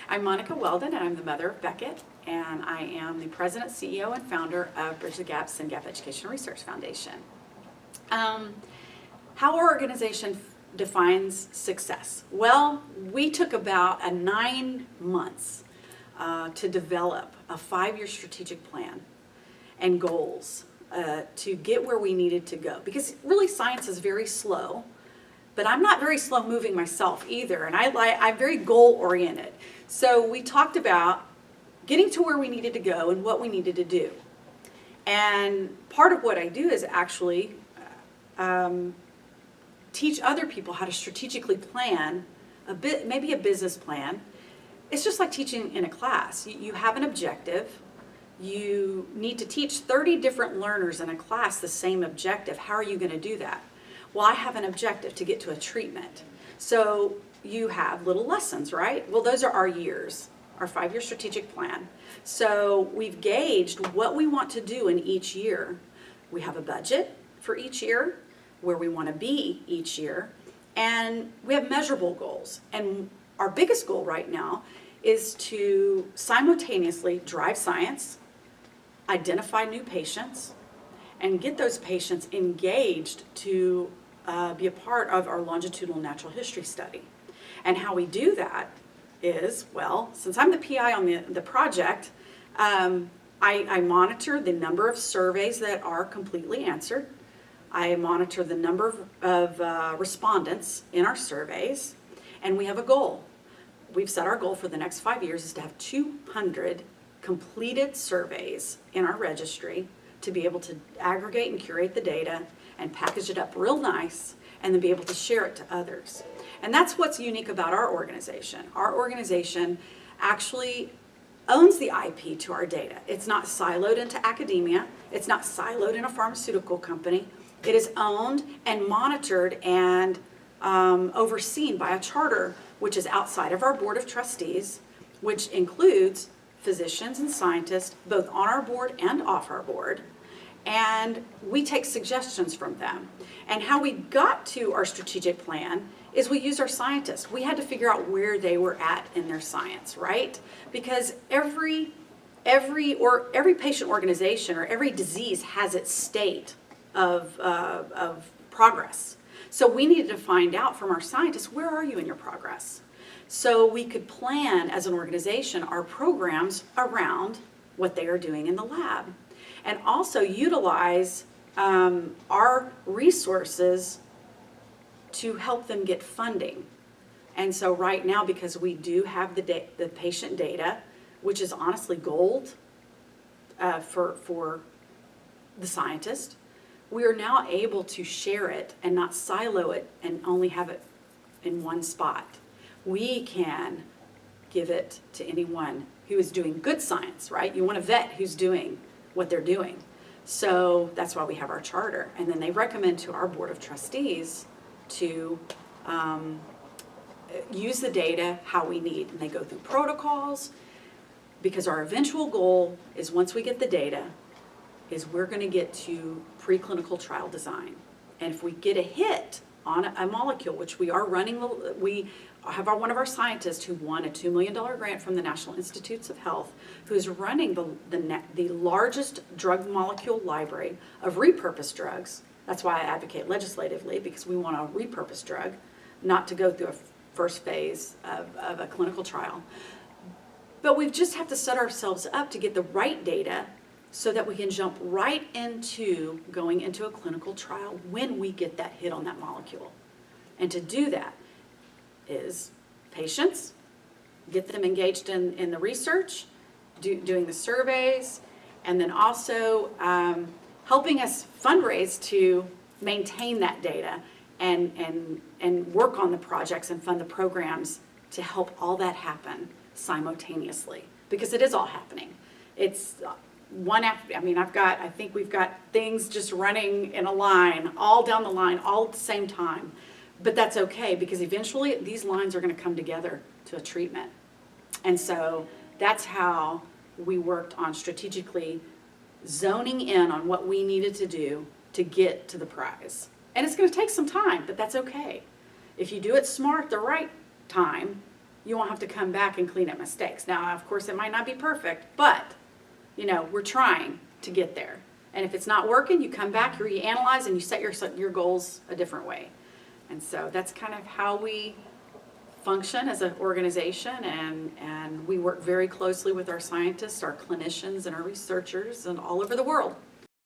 I'm Monica Weldon, and I'm the mother of Beckett, and I am the president, CEO, and founder of Bridge the Gap CENGAP Education Research Foundation. How our organization defines success? Well, we took about 9 months to develop a 5-year strategic plan and goals to get where we needed to go. Because really science is very slow, but I'm not very slow moving myself either, and I'm very goal oriented. So we talked about getting to where we needed to go and what we needed to do. And part of what I do is actually teach other people how to strategically plan maybe a business plan. It's just like teaching in a class. You have an objective. You need to teach 30 different learners in a class the same objective. How are you going to do that? Well, I have an objective to get to a treatment. So you have little lessons, right? Well, those are our years, our 5-year strategic plan. So we've gauged what we want to do in each year. We have a budget for each year, where we want to be each year, and we have measurable goals. And our biggest goal right now is to simultaneously drive science, identify new patients, and get those patients engaged to be a part of our longitudinal natural history study. And how we do that is, well, since I'm the PI on the project, I monitor the number of surveys that are completely answered. I monitor the number of respondents in our surveys, and we have a goal. We've set our goal for the next 5 years is to have 200 completed surveys in our registry to be able to aggregate and curate the data and package it up real nice and then be able to share it to others. And that's what's unique about our organization. Our organization actually owns the IP to our data. It's not siloed into academia. It's not siloed in a pharmaceutical company. It is owned and monitored and overseen by a charter which is outside of our board of trustees, which includes physicians and scientists both on our board and off our board. And we take suggestions from them. And how we got to our strategic plan is we used our scientists. We had to figure out where they were at in their science, right? Because every patient organization or every disease has its state of progress. So we needed to find out from our scientists, where are you in your progress? So we could plan as an organization our programs around what they are doing in the lab. And also utilize our resources to help them get funding. And so right now, because we do have the patient data, which is honestly gold for the scientist, we are now able to share it and not silo it and only have it in one spot. We can give it to anyone who is doing good science, right? You want a vet who's doing what they're doing. So that's why we have our charter. And then they recommend to our board of trustees to use the data how we need. And they go through protocols, because our eventual goal is, once we get the data, is we're going to get to preclinical trial design. And if we get a hit on a molecule, which we are running, we have one of our scientists who won a $2 million grant from the National Institutes of Health, who's running the largest drug molecule library of repurposed drugs. That's why I advocate legislatively, because we want a repurposed drug, not to go through a first phase of a clinical trial. But we just have to set ourselves up to get the right data so that we can jump right into going into a clinical trial when we get that hit on that molecule. And to do that is patients, get them engaged in the research, doing the surveys, and then also helping us fundraise to maintain that data and work on the projects and fund the programs to help all that happen simultaneously, because it is all happening. It's one after, I think we've got things just running in a line, all down the line, all at the same time. But that's okay, because eventually these lines are going to come together to a treatment. And so that's how we worked on strategically zoning in on what we needed to do to get to the prize. And it's going to take some time, but that's okay. If you do it smart the right time, you won't have to come back and clean up mistakes. Now, of course, it might not be perfect, but, we're trying to get there. And if it's not working, you come back, you reanalyze, and you set your goals a different way. And so that's kind of how we function as an organization, and we work very closely with our scientists, our clinicians, and our researchers, and all over the world.